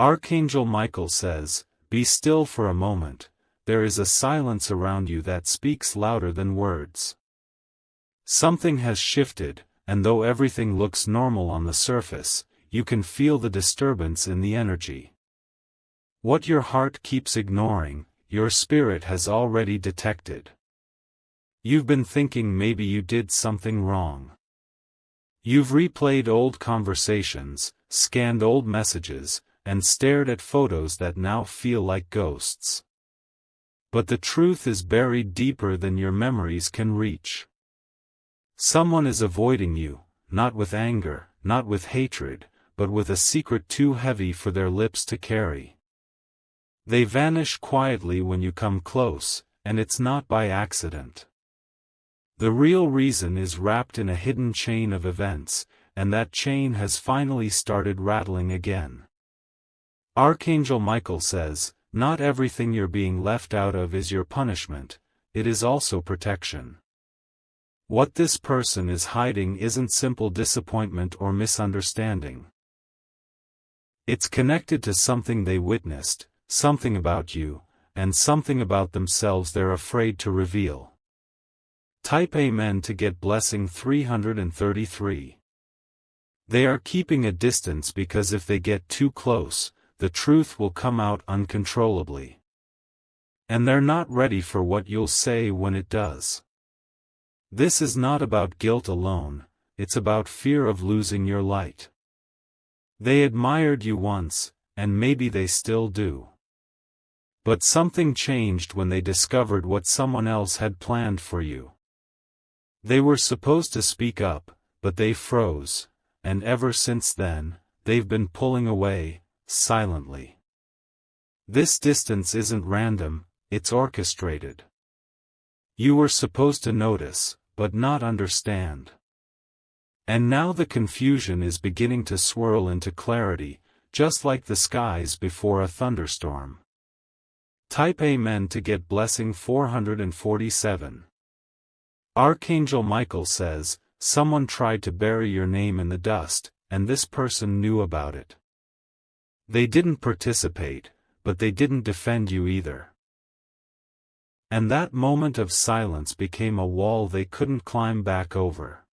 Archangel Michael says, "Be still for a moment, there is a silence around you that speaks louder than words." Something has shifted, and though everything looks normal on the surface, you can feel the disturbance in the energy. What your heart keeps ignoring, your spirit has already detected. You've been thinking maybe you did something wrong. You've replayed old conversations, scanned old messages, and stared at photos that now feel like ghosts. But the truth is buried deeper than your memories can reach. Someone is avoiding you, not with anger, not with hatred, but with a secret too heavy for their lips to carry. They vanish quietly when you come close, and it's not by accident. The real reason is wrapped in a hidden chain of events, and that chain has finally started rattling again. Archangel Michael says, "Not everything you're being left out of is your punishment, it is also protection." What this person is hiding isn't simple disappointment or misunderstanding. It's connected to something they witnessed, something about you, and something about themselves they're afraid to reveal. Type Amen to get blessing 333. They are keeping a distance because if they get too close, the truth will come out uncontrollably. And they're not ready for what you'll say when it does. This is not about guilt alone, it's about fear of losing your light. They admired you once, and maybe they still do. But something changed when they discovered what someone else had planned for you. They were supposed to speak up, but they froze, and ever since then, they've been pulling away, silently. This distance isn't random, it's orchestrated. You were supposed to notice, but not understand. And now the confusion is beginning to swirl into clarity, just like the skies before a thunderstorm. Type Amen to get blessing 447. Archangel Michael says, "Someone tried to bury your name in the dust, and this person knew about it. They didn't participate, but they didn't defend you either." And that moment of silence became a wall they couldn't climb back over.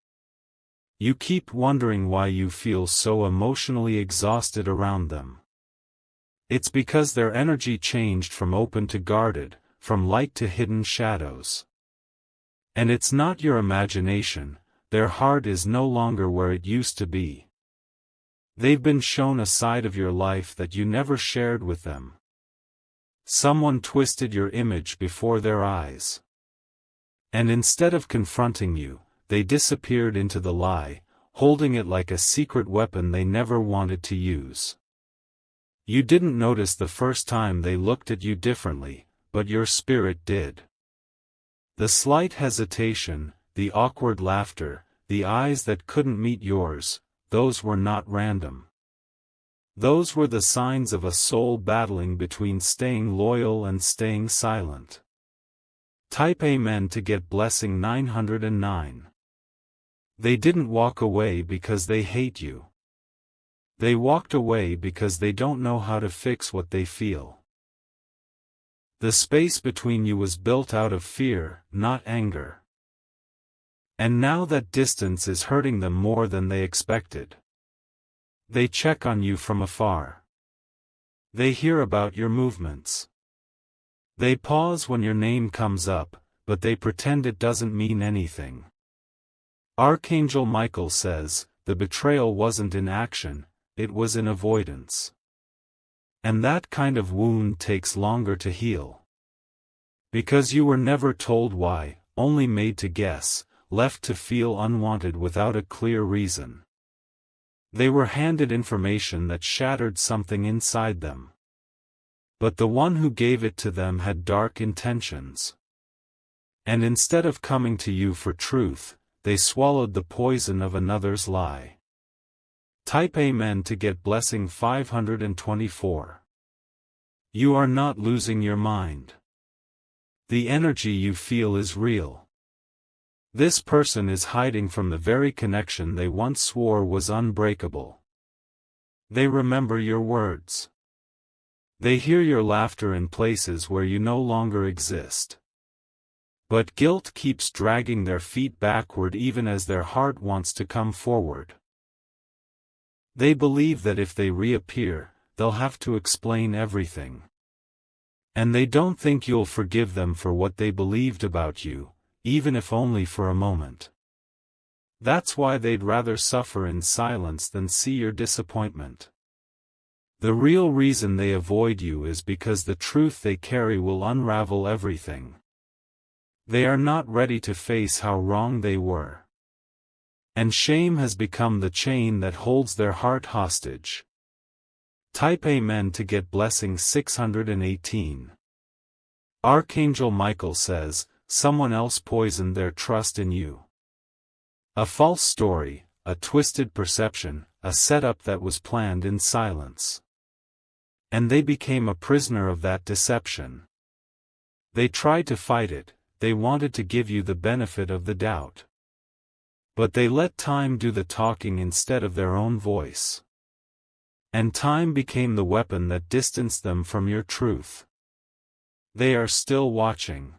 You keep wondering why you feel so emotionally exhausted around them. It's because their energy changed from open to guarded, from light to hidden shadows. And it's not your imagination, their heart is no longer where it used to be. They've been shown a side of your life that you never shared with them. Someone twisted your image before their eyes. And instead of confronting you, they disappeared into the lie, holding it like a secret weapon they never wanted to use. You didn't notice the first time they looked at you differently, but your spirit did. The slight hesitation, the awkward laughter, the eyes that couldn't meet yours, those were not random. Those were the signs of a soul battling between staying loyal and staying silent. Type Amen to get blessing 909. They didn't walk away because they hate you. They walked away because they don't know how to fix what they feel. The space between you was built out of fear, not anger. And now that distance is hurting them more than they expected. They check on you from afar. They hear about your movements. They pause when your name comes up, but they pretend it doesn't mean anything. Archangel Michael says, the betrayal wasn't in action, it was in avoidance. And that kind of wound takes longer to heal. Because you were never told why, only made to guess, left to feel unwanted without a clear reason. They were handed information that shattered something inside them. But the one who gave it to them had dark intentions. And instead of coming to you for truth, they swallowed the poison of another's lie. Type Amen to get blessing 524. You are not losing your mind. The energy you feel is real. This person is hiding from the very connection they once swore was unbreakable. They remember your words. They hear your laughter in places where you no longer exist. But guilt keeps dragging their feet backward even as their heart wants to come forward. They believe that if they reappear, they'll have to explain everything. And they don't think you'll forgive them for what they believed about you, even if only for a moment. That's why they'd rather suffer in silence than see your disappointment. The real reason they avoid you is because the truth they carry will unravel everything. They are not ready to face how wrong they were. And shame has become the chain that holds their heart hostage. Type Amen to get blessing 618. Archangel Michael says, someone else poisoned their trust in you. A false story, a twisted perception, a setup that was planned in silence. And they became a prisoner of that deception. They tried to fight it, they wanted to give you the benefit of the doubt. But they let time do the talking instead of their own voice. And time became the weapon that distanced them from your truth. They are still watching.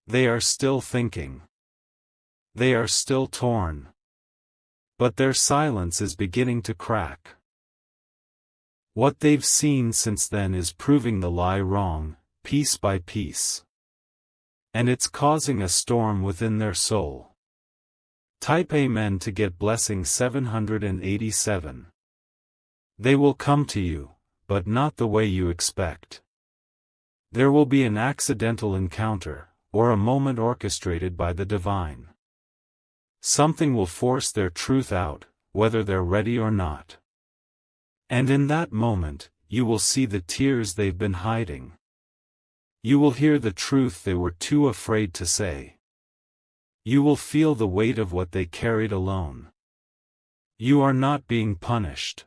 They are still thinking. They are still torn. But their silence is beginning to crack. What they've seen since then is proving the lie wrong, piece by piece. And it's causing a storm within their soul. Type Amen to get blessing 787. They will come to you, but not the way you expect. There will be an accidental encounter, or a moment orchestrated by the divine. Something will force their truth out, whether they're ready or not. And in that moment, you will see the tears they've been hiding. You will hear the truth they were too afraid to say. You will feel the weight of what they carried alone. You are not being punished.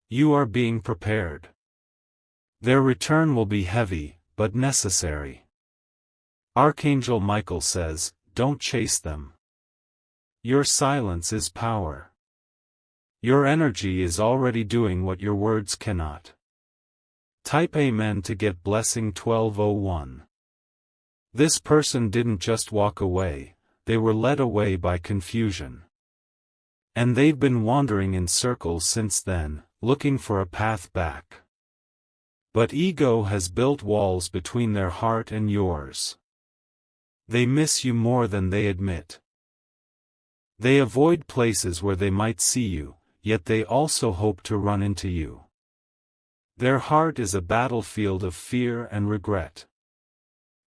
You are being prepared. Their return will be heavy, but necessary. Archangel Michael says, don't chase them. Your silence is power. Your energy is already doing what your words cannot. Type Amen to get blessing 1201. This person didn't just walk away, they were led away by confusion. And they've been wandering in circles since then, looking for a path back. But ego has built walls between their heart and yours. They miss you more than they admit. They avoid places where they might see you, yet they also hope to run into you. Their heart is a battlefield of fear and regret.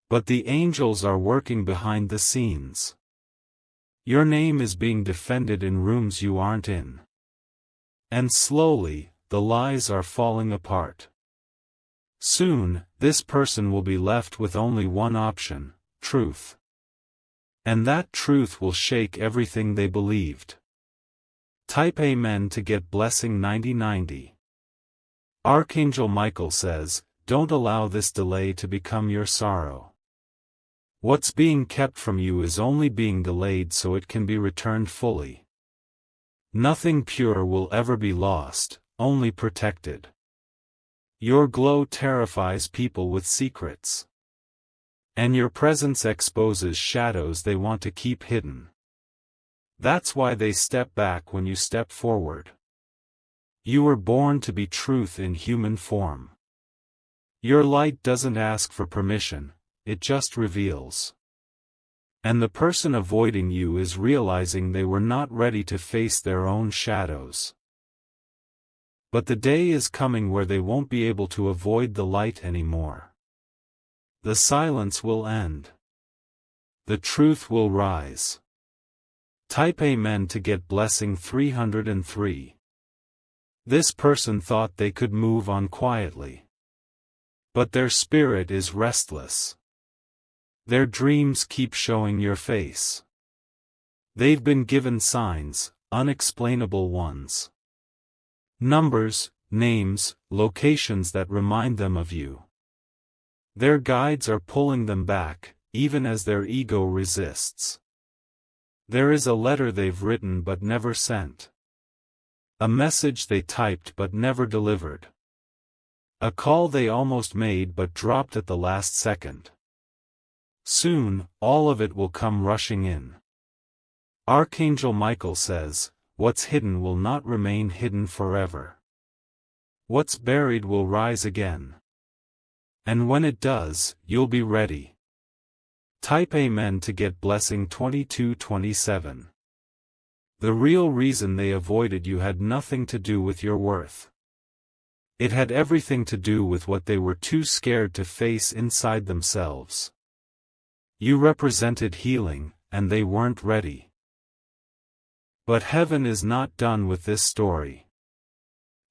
But the angels are working behind the scenes. Your name is being defended in rooms you aren't in. And slowly, the lies are falling apart. Soon, this person will be left with only one option, truth. And that truth will shake everything they believed. Type Amen to get blessing 9090. Archangel Michael says, don't allow this delay to become your sorrow. What's being kept from you is only being delayed so it can be returned fully. Nothing pure will ever be lost, only protected. Your glow terrifies people with secrets. And your presence exposes shadows they want to keep hidden. That's why they step back when you step forward. You were born to be truth in human form. Your light doesn't ask for permission, it just reveals. And the person avoiding you is realizing they were not ready to face their own shadows. But the day is coming where they won't be able to avoid the light anymore. The silence will end. The truth will rise. Type Amen to get blessing 303. This person thought they could move on quietly. But their spirit is restless. Their dreams keep showing your face. They've been given signs, unexplainable ones. Numbers, names, locations that remind them of you. Their guides are pulling them back, even as their ego resists. There is a letter they've written but never sent. A message they typed but never delivered. A call they almost made but dropped at the last second. Soon, all of it will come rushing in. Archangel Michael says, what's hidden will not remain hidden forever. What's buried will rise again. And when it does, you'll be ready. Type Amen to get blessing 2227. The real reason they avoided you had nothing to do with your worth. It had everything to do with what they were too scared to face inside themselves. You represented healing, and they weren't ready. But heaven is not done with this story.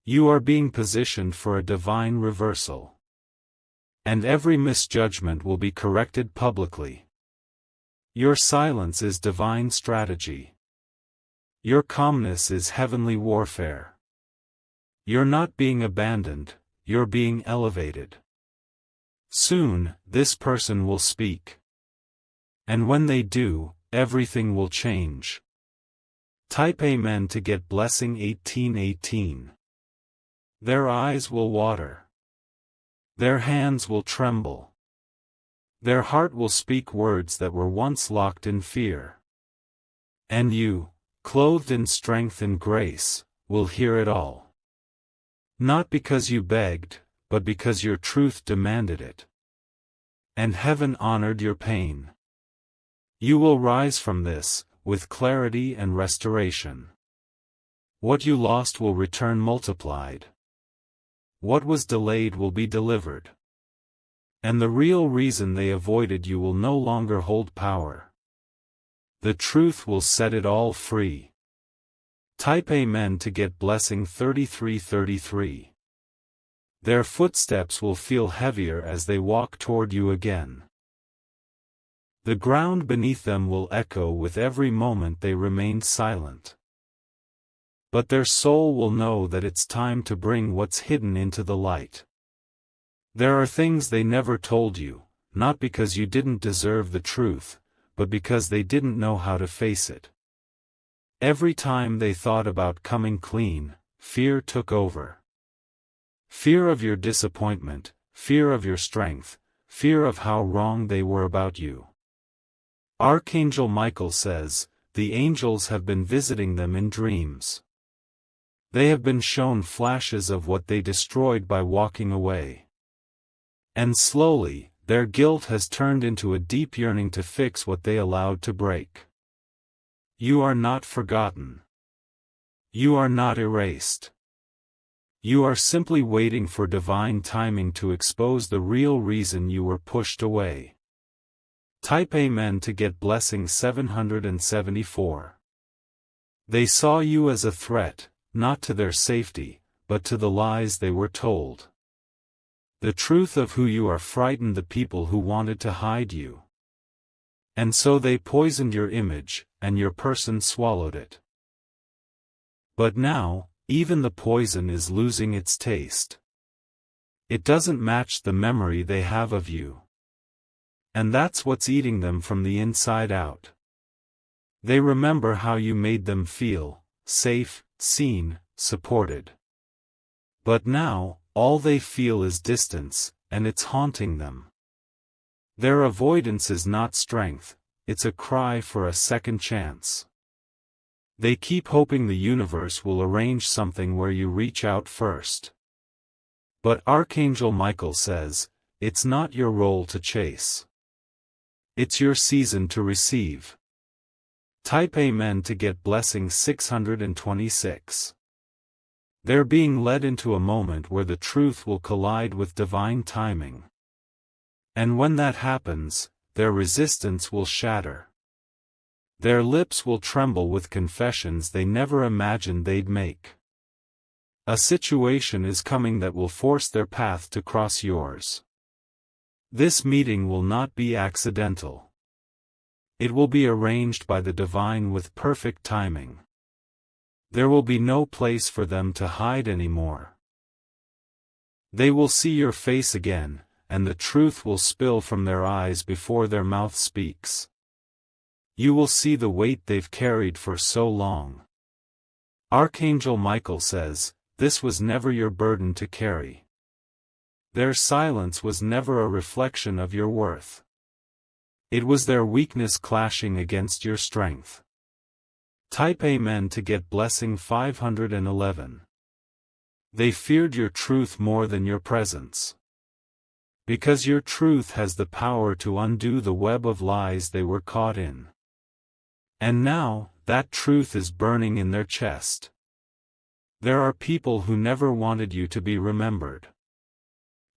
You are being positioned for a divine reversal. And every misjudgment will be corrected publicly. Your silence is divine strategy. Your calmness is heavenly warfare. You're not being abandoned, you're being elevated. Soon, this person will speak. And when they do, everything will change. Type Amen to get blessing 1818. Their eyes will water. Their hands will tremble. Their heart will speak words that were once locked in fear. And you, clothed in strength and grace, will hear it all. Not because you begged, but because your truth demanded it. And heaven honored your pain. You will rise from this, with clarity and restoration. What you lost will return multiplied. What was delayed will be delivered. And the real reason they avoided you will no longer hold power. The truth will set it all free. Type Amen to get blessing 3333. Their footsteps will feel heavier as they walk toward you again. The ground beneath them will echo with every moment they remain silent. But their soul will know that it's time to bring what's hidden into the light. There are things they never told you, not because you didn't deserve the truth, but because they didn't know how to face it. Every time they thought about coming clean, fear took over. Fear of your disappointment, fear of your strength, fear of how wrong they were about you. Archangel Michael says, the angels have been visiting them in dreams. They have been shown flashes of what they destroyed by walking away. And slowly, their guilt has turned into a deep yearning to fix what they allowed to break. You are not forgotten. You are not erased. You are simply waiting for divine timing to expose the real reason you were pushed away. Type Amen to get blessing 774. They saw you as a threat, not to their safety, but to the lies they were told. The truth of who you are frightened the people who wanted to hide you. And so they poisoned your image, and your person swallowed it. But now, even the poison is losing its taste. It doesn't match the memory they have of you. And that's what's eating them from the inside out. They remember how you made them feel, safe, seen, supported. But now, all they feel is distance, and it's haunting them. Their avoidance is not strength, it's a cry for a second chance. They keep hoping the universe will arrange something where you reach out first. But Archangel Michael says, it's not your role to chase. It's your season to receive. Type Amen to get blessing 626. They're being led into a moment where the truth will collide with divine timing. And when that happens, their resistance will shatter. Their lips will tremble with confessions they never imagined they'd make. A situation is coming that will force their path to cross yours. This meeting will not be accidental. It will be arranged by the divine with perfect timing. There will be no place for them to hide anymore. They will see your face again, and the truth will spill from their eyes before their mouth speaks. You will see the weight they've carried for so long. Archangel Michael says, this was never your burden to carry. Their silence was never a reflection of your worth. It was their weakness clashing against your strength. Type Amen to get blessing 511. They feared your truth more than your presence. Because your truth has the power to undo the web of lies they were caught in. And now, that truth is burning in their chest. There are people who never wanted you to be remembered.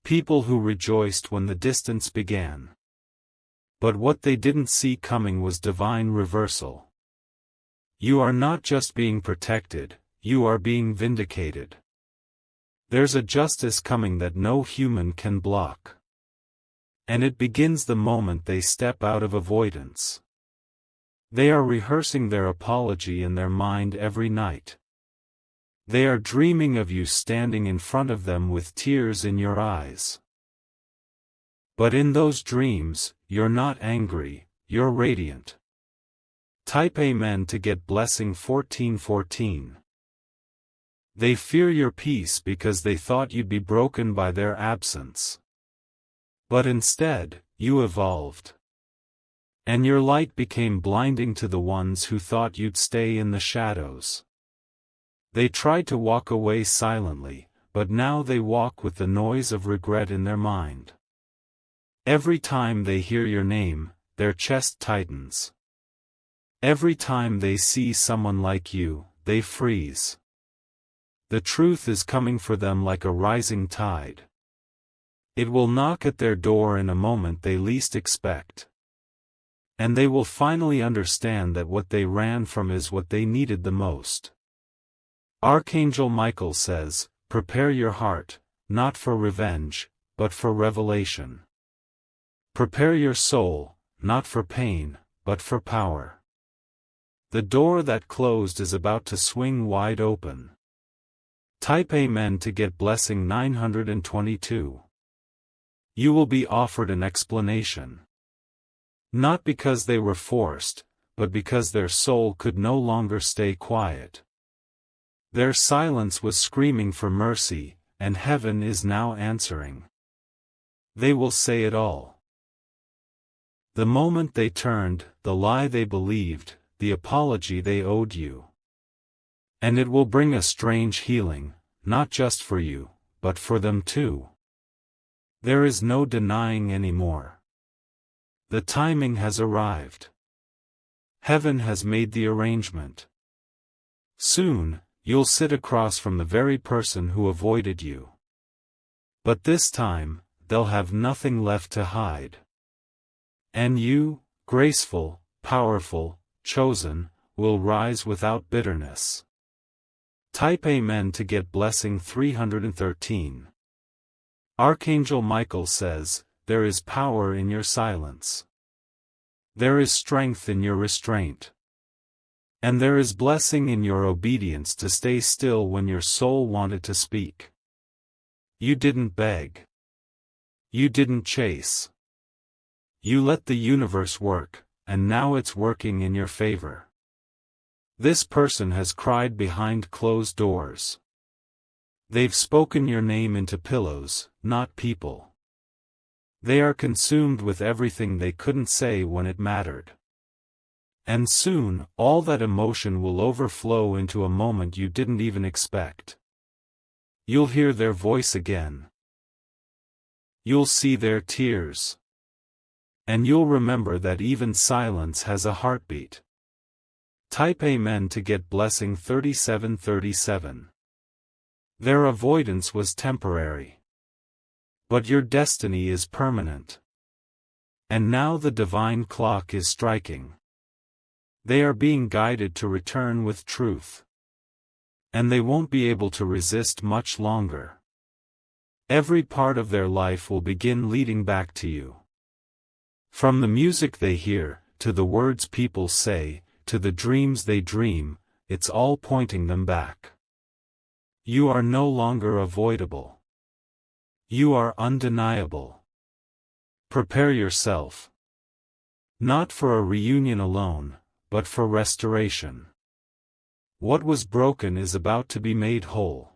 People who rejoiced when the distance began. But what they didn't see coming was divine reversal. You are not just being protected, you are being vindicated. There's a justice coming that no human can block. And it begins the moment they step out of avoidance. They are rehearsing their apology in their mind every night. They are dreaming of you standing in front of them with tears in your eyes. But in those dreams, you're not angry, you're radiant. Type Amen to get blessing 1414. They fear your peace because they thought you'd be broken by their absence. But instead, you evolved. And your light became blinding to the ones who thought you'd stay in the shadows. They tried to walk away silently, but now they walk with the noise of regret in their mind. Every time they hear your name, their chest tightens. Every time they see someone like you, they freeze. The truth is coming for them like a rising tide. It will knock at their door in a moment they least expect. And they will finally understand that what they ran from is what they needed the most. Archangel Michael says, prepare your heart, not for revenge, but for revelation. Prepare your soul, not for pain, but for power. The door that closed is about to swing wide open. Type Amen to get blessing 922. You will be offered an explanation. Not because they were forced, but because their soul could no longer stay quiet. Their silence was screaming for mercy, and heaven is now answering. They will say it all. The moment they turned, the lie they believed, the apology they owed you. And it will bring a strange healing, not just for you, but for them too. There is no denying anymore. The timing has arrived. Heaven has made the arrangement. Soon, you'll sit across from the very person who avoided you. But this time, they'll have nothing left to hide. And you, graceful, powerful, chosen, will rise without bitterness. Type Amen to get blessing 313. Archangel Michael says, there is power in your silence. There is strength in your restraint. And there is blessing in your obedience to stay still when your soul wanted to speak. You didn't beg. You didn't chase. You let the universe work, and now it's working in your favor. This person has cried behind closed doors. They've spoken your name into pillows, not people. They are consumed with everything they couldn't say when it mattered. And soon, all that emotion will overflow into a moment you didn't even expect. You'll hear their voice again. You'll see their tears. And you'll remember that even silence has a heartbeat. Type Amen to get blessing 3737. Their avoidance was temporary. But your destiny is permanent. And now the divine clock is striking. They are being guided to return with truth. And they won't be able to resist much longer. Every part of their life will begin leading back to you. From the music they hear, to the words people say, to the dreams they dream, it's all pointing them back. You are no longer avoidable. You are undeniable. Prepare yourself. Not for a reunion alone, but for restoration. What was broken is about to be made whole.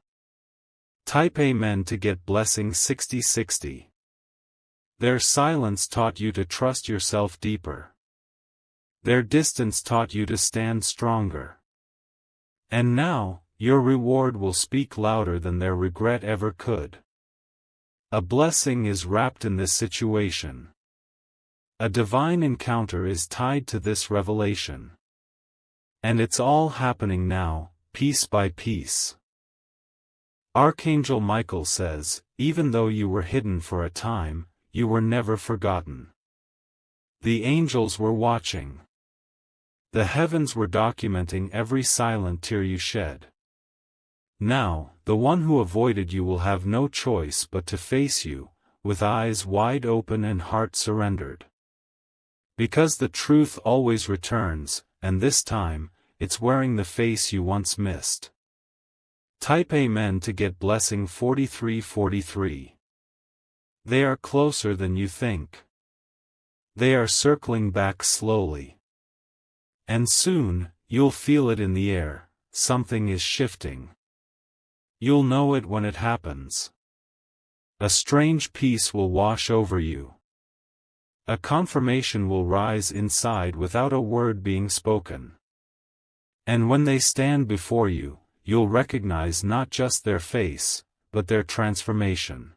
Type Amen to get blessing 6060. Their silence taught you to trust yourself deeper. Their distance taught you to stand stronger. And now, your reward will speak louder than their regret ever could. A blessing is wrapped in this situation. A divine encounter is tied to this revelation. And it's all happening now, piece by piece. Archangel Michael says, even though you were hidden for a time, you were never forgotten. The angels were watching. The heavens were documenting every silent tear you shed. Now, the one who avoided you will have no choice but to face you, with eyes wide open and heart surrendered. Because the truth always returns, and this time, it's wearing the face you once missed. Type Amen to get blessing 4343. They are closer than you think. They are circling back slowly. And soon, you'll feel it in the air, something is shifting. You'll know it when it happens. A strange peace will wash over you. A confirmation will rise inside without a word being spoken. And when they stand before you, you'll recognize not just their face, but their transformation.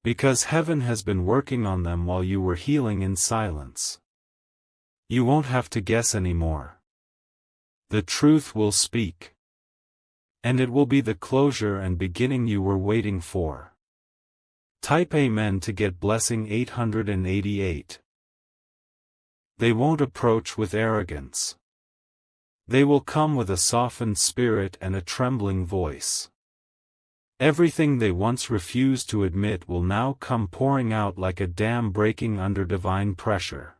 Because heaven has been working on them while you were healing in silence. You won't have to guess anymore. The truth will speak. And it will be the closure and beginning you were waiting for. Type Amen to get blessing 888. They won't approach with arrogance. They will come with a softened spirit and a trembling voice. Everything they once refused to admit will now come pouring out like a dam breaking under divine pressure.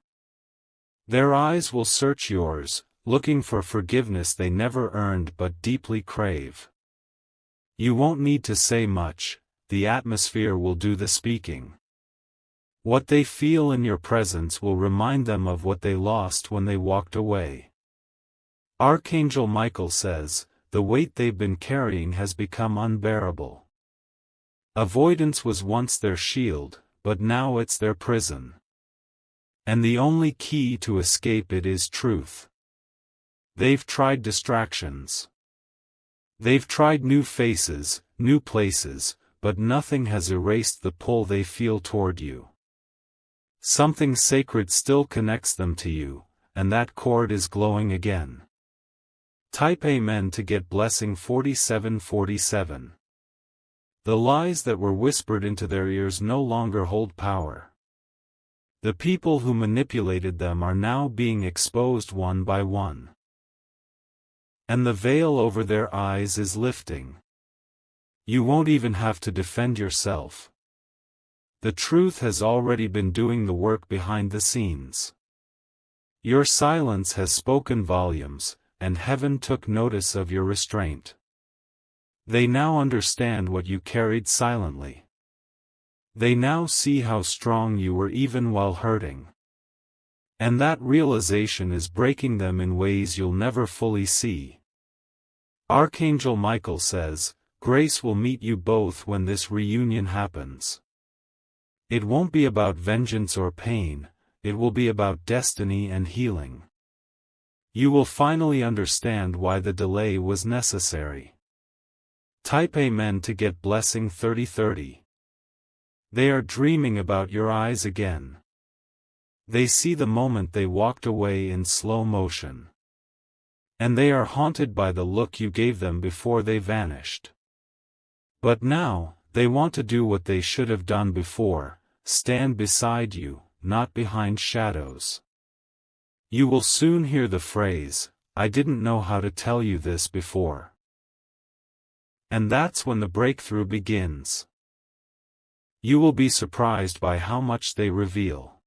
Their eyes will search yours, looking for forgiveness they never earned but deeply crave. You won't need to say much, the atmosphere will do the speaking. What they feel in your presence will remind them of what they lost when they walked away. Archangel Michael says, the weight they've been carrying has become unbearable. Avoidance was once their shield, but now it's their prison. And the only key to escape it is truth. They've tried distractions. They've tried new faces, new places, but nothing has erased the pull they feel toward you. Something sacred still connects them to you, and that cord is glowing again. Type Amen to get blessing 4747. The lies that were whispered into their ears no longer hold power. The people who manipulated them are now being exposed one by one. And the veil over their eyes is lifting. You won't even have to defend yourself. The truth has already been doing the work behind the scenes. Your silence has spoken volumes, and heaven took notice of your restraint. They now understand what you carried silently. They now see how strong you were even while hurting. And that realization is breaking them in ways you'll never fully see. Archangel Michael says, grace will meet you both when this reunion happens. It won't be about vengeance or pain, it will be about destiny and healing. You will finally understand why the delay was necessary. Type Amen to get blessing 3030. They are dreaming about your eyes again. They see the moment they walked away in slow motion. And they are haunted by the look you gave them before they vanished. But now, they want to do what they should have done before, stand beside you, not behind shadows. You will soon hear the phrase, I didn't know how to tell you this before. And that's when the breakthrough begins. You will be surprised by how much they reveal.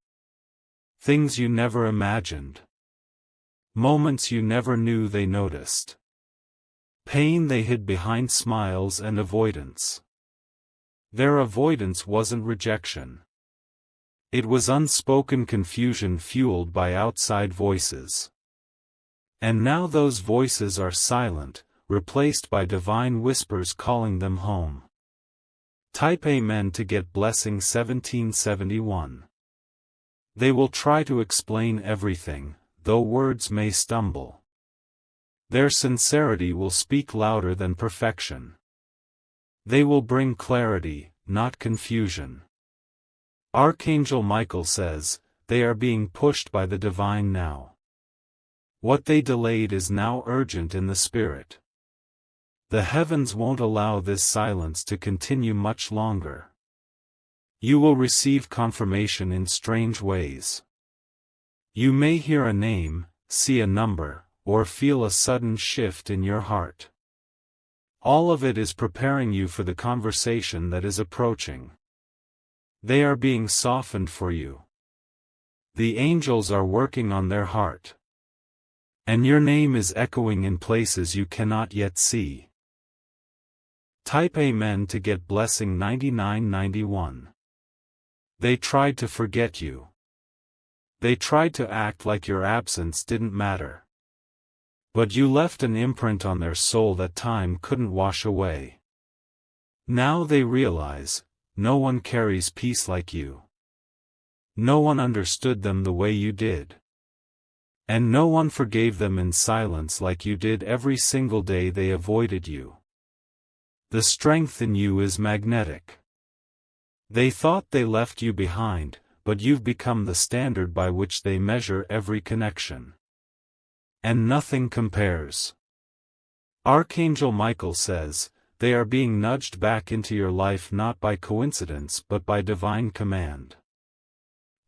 Things you never imagined. Moments you never knew they noticed. Pain they hid behind smiles and avoidance. Their avoidance wasn't rejection. It was unspoken confusion fueled by outside voices. And now those voices are silent, replaced by divine whispers calling them home. Type Amen to get blessing 1771. They will try to explain everything, though words may stumble. Their sincerity will speak louder than perfection. They will bring clarity, not confusion. Archangel Michael says, they are being pushed by the divine now. What they delayed is now urgent in the spirit. The heavens won't allow this silence to continue much longer. You will receive confirmation in strange ways. You may hear a name, see a number, or feel a sudden shift in your heart. All of it is preparing you for the conversation that is approaching. They are being softened for you. The angels are working on their heart. And your name is echoing in places you cannot yet see. Type Amen to get blessing 9991. They tried to forget you. They tried to act like your absence didn't matter. But you left an imprint on their soul that time couldn't wash away. Now they realize, no one carries peace like you. No one understood them the way you did. And no one forgave them in silence like you did every single day they avoided you. The strength in you is magnetic. They thought they left you behind, but you've become the standard by which they measure every connection. And nothing compares. Archangel Michael says, they are being nudged back into your life not by coincidence but by divine command.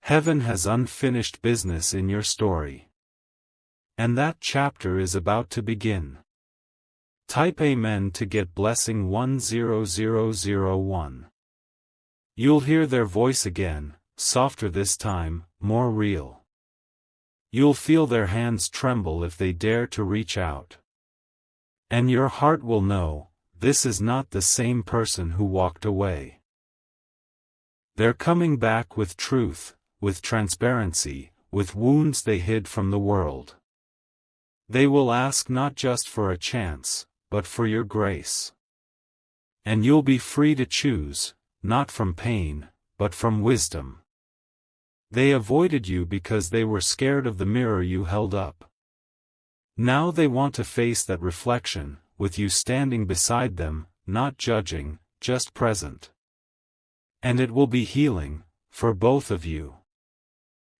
Heaven has unfinished business in your story. And that chapter is about to begin. Type Amen to get blessing 10001. You'll hear their voice again, softer this time, more real. You'll feel their hands tremble if they dare to reach out. And your heart will know, this is not the same person who walked away. They're coming back with truth, with transparency, with wounds they hid from the world. They will ask not just for a chance, but for your grace. And you'll be free to choose, not from pain, but from wisdom. They avoided you because they were scared of the mirror you held up. Now they want to face that reflection, with you standing beside them, not judging, just present. And it will be healing, for both of you.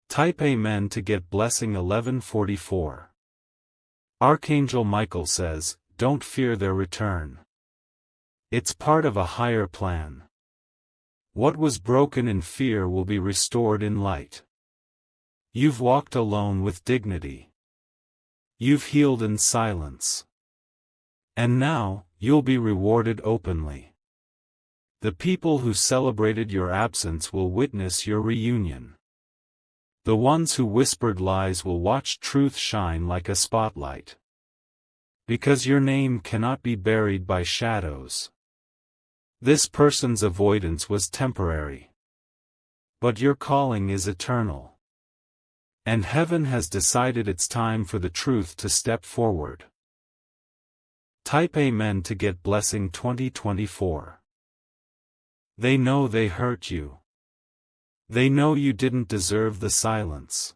Type Amen to get blessing 1144. Archangel Michael says, don't fear their return. It's part of a higher plan. What was broken in fear will be restored in light. You've walked alone with dignity. You've healed in silence. And now, you'll be rewarded openly. The people who celebrated your absence will witness your reunion. The ones who whispered lies will watch truth shine like a spotlight. Because your name cannot be buried by shadows. This person's avoidance was temporary. But your calling is eternal. And heaven has decided it's time for the truth to step forward. Type Amen to get blessing 2024. They know they hurt you. They know you didn't deserve the silence.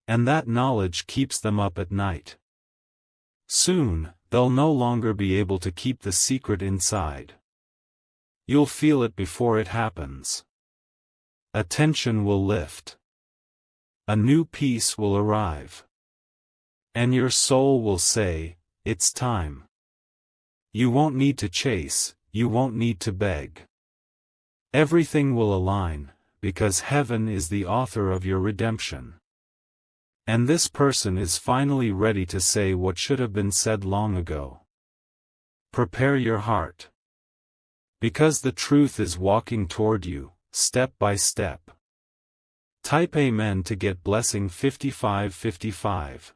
And that knowledge keeps them up at night. Soon, they'll no longer be able to keep the secret inside. You'll feel it before it happens. A tension will lift. A new peace will arrive. And your soul will say, it's time. You won't need to chase, you won't need to beg. Everything will align, because heaven is the author of your redemption. And this person is finally ready to say what should have been said long ago. Prepare your heart. Because the truth is walking toward you, step by step. Type Amen to get blessing 5555.